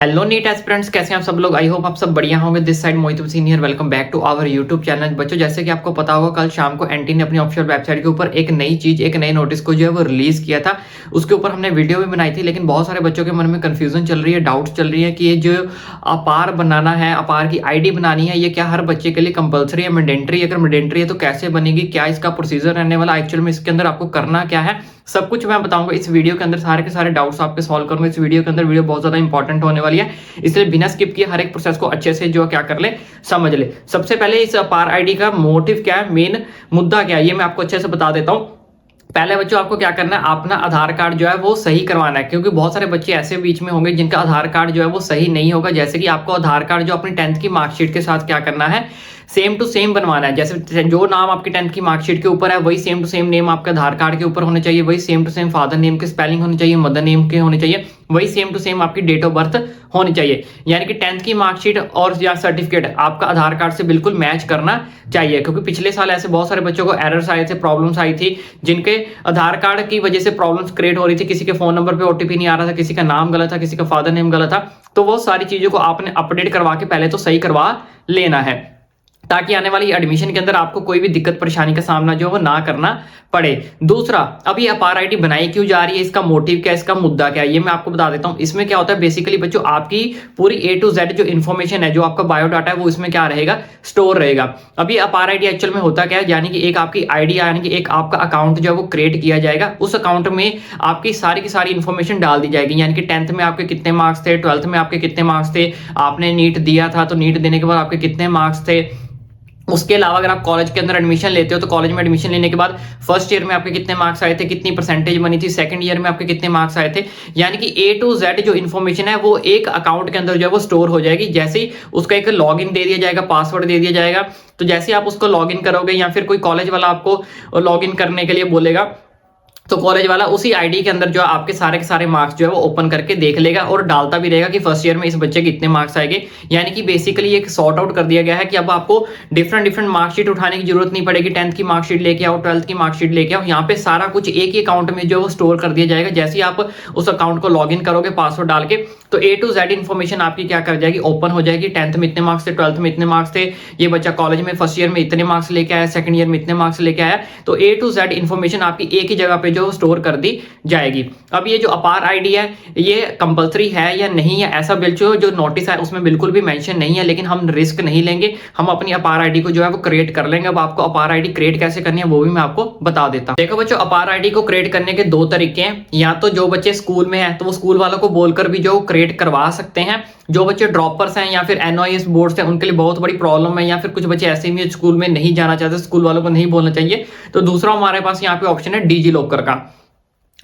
Hello NEET aspirants, कैसे हैं आप सब लोग। आई होप आप सब बढ़िया होंगे। This side Mohit Hussain here. Welcome back to our YouTube channel. बच्चों, जैसे कि आपको पता होगा, कल शाम को एनटी ने अपनी ऑफिशियल वेबसाइट के ऊपर एक नई चीज, एक नए नोटिस को जो है वो रिलीज किया था। उसके ऊपर हमने वीडियो भी बनाई थी, लेकिन बहुत सारे बच्चों के मन में कंफ्यूजन चल रही है, डाउट्स चल रही है कि ये जो अपार बनाना है, अपार की आईडी बनानी है, ये क्या हर बच्चे के लिए कंपलसरी है, मैंडेटरी? अगर मैंडेटरी है तो कैसे बनेगी, क्या इसका प्रोसीजर रहने वाला, एक्चुअल में इसके अंदर आपको करना क्या है, सब कुछ मैं बताऊंगा इस वीडियो के अंदर। सारे के सारे डाउट्स आपके सॉल्व करूंगा इस वीडियो के अंदर। वीडियो बहुत ज्यादा इंपॉर्टेंट होने वाली है, इसलिए बिना स्किप किए हर एक प्रोसेस को अच्छे से जो क्या कर ले, समझ ले। सबसे पहले इस अपार आईडी का मोटिव क्या है, मेन मुद्दा क्या है, ये मैं आपको अच्छे से बता देता हूं। पहले बच्चों आपको क्या करना है, अपना आधार कार्ड जो है वो सही करवाना है, क्योंकि बहुत सारे बच्चे ऐसे बीच में होंगे जिनका आधार कार्ड जो है वो सही नहीं होगा। जैसे कि आपको आधार कार्ड जो अपनी 10th की मार्कशीट के साथ क्या करना है, सेम टू सेम बनवाना है। जैसे जो नाम आपकी 10th की मार्कशीट के ऊपर है, वही सेम टू सेम नेम आपके आधार कार्ड के ऊपर होने चाहिए, वही same to same father name की स्पेलिंग होनी चाहिए, मदर नेम के होने चाहिए, वही सेम टू सेम आपकी डेट ऑफ बर्थ होनी चाहिए। यानी कि 10th की मार्कशीट और या सर्टिफिकेट आपका आधार कार्ड से बिल्कुल मैच करना चाहिए, क्योंकि पिछले साल ऐसे बहुत सारे बच्चों को एरर्स आए थे, प्रॉब्लम्स आई थी, जिनके आधार कार्ड की वजह से प्रॉब्लम्स क्रिएट हो रही थी। किसी के फोन नंबर पे ओटीपी नहीं आ रहा था, किसी का नाम गलत था, किसी का फादर नेम गलत था। तो वो सारी चीजों को आपने अपडेट करवा के पहले तो सही करवा लेना है, ताकि आने वाली एडमिशन के अंदर आपको कोई भी दिक्कत परेशानी का सामना जो है वो ना करना पड़े। दूसरा, अभी अपार आईडी बनाई क्यों जा रही है, इसका मोटिव क्या है, इसका मुद्दा क्या है, ये मैं आपको बता देता हूं। इसमें क्या होता है, बेसिकली बच्चों आपकी पूरी ए टू जेड जो इन्फॉर्मेशन है, जो आपका बायोडाटा है, वो इसमें क्या रहेगा, स्टोर रहेगा। अभी अपार आईडी एक्चुअल में होता क्या है, यानी कि एक आपकी आईडी, यानी कि एक आपका अकाउंट जो है वो क्रिएट किया जाएगा। उस अकाउंट में आपकी सारी की सारी इन्फॉर्मेशन डाल दी जाएगी, यानी कि 10th में आपके कितने मार्क्स थे, 12th में आपके कितने मार्क्स थे, आपने नीट दिया था तो नीट देने के बाद आपके कितने मार्क्स थे। उसके अलावा अगर आप कॉलेज के अंदर एडमिशन लेते हो तो कॉलेज में एडमिशन लेने के बाद फर्स्ट ईयर में आपके कितने मार्क्स आए थे, कितनी परसेंटेज बनी थी, सेकंड ईयर में आपके कितने मार्क्स आए थे। यानी कि ए टू जेड जो इन्फॉर्मेशन है वो एक अकाउंट के अंदर जो है वो स्टोर हो जाएगी। जैसे ही उसका एक लॉगिन दे दिया जाएगा, पासवर्ड दे दिया जाएगा, तो जैसे ही आप उसको लॉगिन करोगे या फिर कोई कॉलेज वाला आपको लॉगिन करने के लिए बोलेगा, तो कॉलेज वाला उसी आईडी के अंदर जो है आपके सारे के सारे मार्क्स जो है वो ओपन करके देख लेगा और डालता भी रहेगा कि फर्स्ट ईयर में इस बच्चे के इतने मार्क्स आएंगे। यानी कि बेसिकली एक सॉर्ट आउट कर दिया गया है कि अब आपको डिफरेंट डिफरेंट मार्कशीट उठाने की जरूरत नहीं पड़ेगी। 10th की मार्कशीट लेके आओ, 12th की मार्कशीट लेके आओ, यहाँ पे सारा कुछ एक ही अकाउंट में जो है वो स्टोर कर दिया जाएगा। जैसे ही आप उस अकाउंट को लॉग इन करोगे पासवर्ड डाल के, तो ए टू जेड इन्फॉर्मेशन आपकी क्या कर जाएगी, ओपन हो जाएगी। 10th में इतने मार्क्स थे, 12th में इतने मार्क्स थे, ये बच्चा कॉलेज में फर्स्ट ईयर में इतने मार्क्स लेके आया, सेकंड ईयर में इतने मार्क्स लेके आया, तो ए टू जेड इन्फॉर्मेशन आपकी एक ही जगह पे जो स्टोर कर दी जाएगी। अब ये जो अपार आईडी है, ये कंपलसरी है या नहीं है, ऐसा बिल्कुल जो नोटिस है उसमें बिल्कुल भी मेंशन नहीं है, लेकिन हम रिस्क नहीं लेंगे, हम अपनी अपार आईडी को जो है वो क्रिएट कर लेंगे। अब आपको अपार आईडी क्रिएट कैसे करनी है वो भी मैं आपको बता देता हूं। देखो बच्चों, अपार आईडी को क्रिएट करने के दो तरीके हैं। या तो जो बच्चे स्कूल में हैं तो वो स्कूल वालों को बोलकर भी जो क्रिएट करवा सकते हैं। जो बच्चे ड्रॉपर्स हैं या फिर एनओएस बोर्ड हैं, उनके लिए बहुत बड़ी प्रॉब्लम है, या फिर कुछ बच्चे ऐसे भी स्कूल में नहीं जाना चाहते, स्कूल वालों को नहीं बोलना चाहिए, तो दूसरा हमारे पास यहाँ पे ऑप्शन है डिजी लॉकर का।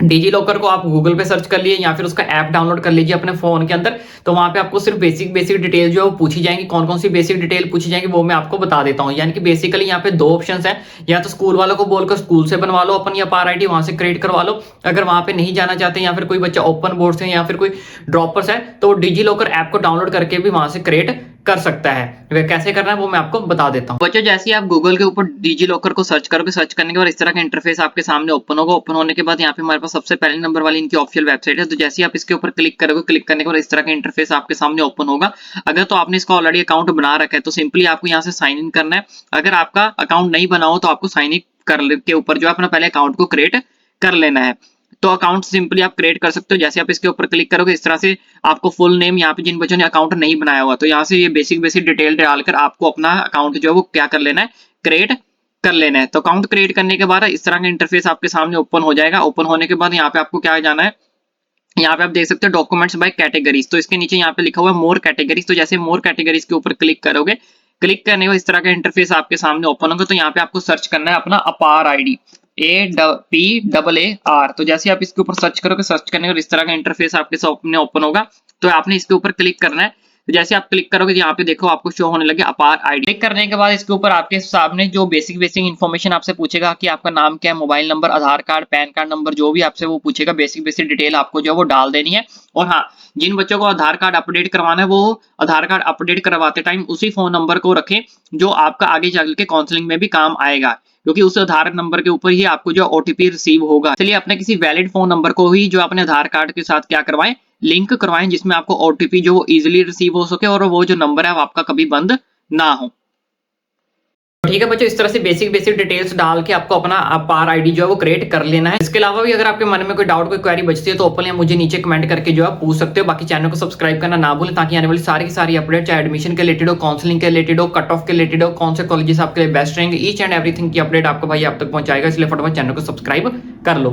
डिजी लॉकर को आप गूगल पे सर्च कर लिए या फिर उसका ऐप डाउनलोड कर लीजिए अपने फोन के अंदर। तो वहां पे आपको सिर्फ बेसिक बेसिक डिटेल जो है वो पूछी जाएंगी। कौन कौन सी बेसिक डिटेल पूछी जाएंगी वो मैं आपको बता देता हूँ। यानी कि बेसिकली यहाँ पे दो ऑप्शंस हैं, या तो स्कूल वालों को बोलकर स्कूल से बनवा लो अपनी अपार आईडी, वहां से क्रिएट करवा लो। अगर वहां पे नहीं जाना चाहते या फिर कोई बच्चा ओपन बोर्ड से या फिर कोई ड्रॉपर्स है, तो डिजी लॉकर ऐप को डाउनलोड करके भी वहां से क्रिएट कर सकता है। वह कैसे करना है वो मैं आपको बता देता हूँ। बच्चों, जैसे आप गूगल के ऊपर डिजी लॉकर को सर्च करोगे, सर्च करने के बाद इस तरह का इंटरफेस आपके सामने ओपन होगा। ओपन होने के बाद यहाँ पे हमारे पास सबसे पहले नंबर वाली इनकी ऑफिशियल वेबसाइट है। तो जैसे ही आप इसके ऊपर क्लिक करोगे, क्लिक करने के बाद इस तरह का इंटरफेस आपके सामने ओपन होगा। अगर तो आपने इसका ऑलरेडी अकाउंट बना रखा है तो सिंपली आपको यहाँ से साइन इन करना है। अगर आपका अकाउंट नहीं बना हो तो आपको साइन इन कर के ऊपर जो है अपना पहले अकाउंट को क्रिएट कर लेना है। तो अकाउंट सिंपली आप क्रिएट कर सकते हो। जैसे आप इसके ऊपर क्लिक करोगे, इस तरह से आपको फुल नेम, यहाँ पे जिन बच्चों ने अकाउंट नहीं बनाया हुआ तो यहाँ से ये बेसिक बेसिक डिटेल डालकर आपको अपना अकाउंट जो है वो क्या कर लेना है, क्रिएट कर लेना है। तो अकाउंट क्रिएट करने के बाद इस तरह का इंटरफेस आपके सामने ओपन हो जाएगा। ओपन होने के बाद यहाँ पे आपको क्या जाना है, यहाँ पे आप देख सकते हो डॉक्यूमेंट्स बाय कैटेगरीज। तो इसके नीचे यहाँ पे लिखा हुआ है मोर कैटेगरीज। तो जैसे मोर कैटेगरीज के ऊपर क्लिक करोगे, क्लिक करने के बाद इस तरह का इंटरफेस आपके सामने ओपन होगा। तो यहाँ पे आपको सर्च करना है अपना अपार आईडी, APAR। तो जैसे आप इसके ऊपर सर्च करोगे, सर्च करने के बाद इस तरह का इंटरफेस आपके सामने ओपन होगा। तो आपने इसके ऊपर क्लिक करना है। तो जैसे आप क्लिक करोगे यहाँ पे देखो आपको शो होने लगे अपार आईडी। क्लिक करने के बाद इसके ऊपर आपके सामने जो बेसिक बेसिक इन्फॉर्मेशन आपसे पूछेगा कि आपका नाम क्या है, मोबाइल नंबर, आधार कार्ड, पैन कार्ड नंबर, जो भी आपसे वो पूछेगा, बेसिक बेसिक डिटेल आपको जो है वो डाल देनी है। और हाँ, जिन बच्चों को आधार कार्ड अपडेट करवाना है वो आधार कार्ड अपडेट करवाते टाइम उसी फोन नंबर को रखें जो आपका आगे चल के काउंसलिंग में भी काम आएगा। क्योंकि उस आधार नंबर के ऊपर ही आपको जो ओटीपी रिसीव होगा। चलिए अपने किसी वैलिड फोन नंबर को ही जो अपने आधार कार्ड के साथ क्या करवाएं, लिंक करवाएं, जिसमें आपको ओटीपी जो वो इजीली रिसीव हो सके और वो जो नंबर है वो आपका कभी बंद ना हो। ठीक है बच्चों, इस तरह से बेसिक डिटेल्स डाल के आपको अपना पार आईडी जो है वो क्रिएट कर लेना है। इसके अलावा भी अगर आपके मन में कोई डाउट, कोई क्वेरी बचती है तो ओपनली मुझे नीचे कमेंट करके जो है पूछ सकते हो। बाकी चैनल को सब्सक्राइब करना ना भूलें, ताकि आने वाली सारी की सारी अपडेट, चाहे एडमिशन के रिलेटेड हो, काउंसलिंग के रिलेटेड हो, कट ऑफ के रिलेटेड हो, कौन से कॉलेजेस आपके लिए बेस्ट रहेंगे, ईच एंड एवरीथिंग की अपडेट आपको भाई आप तक पहुंचाएगा। इसलिए फटाफट चैनल को सब्सक्राइब कर लो।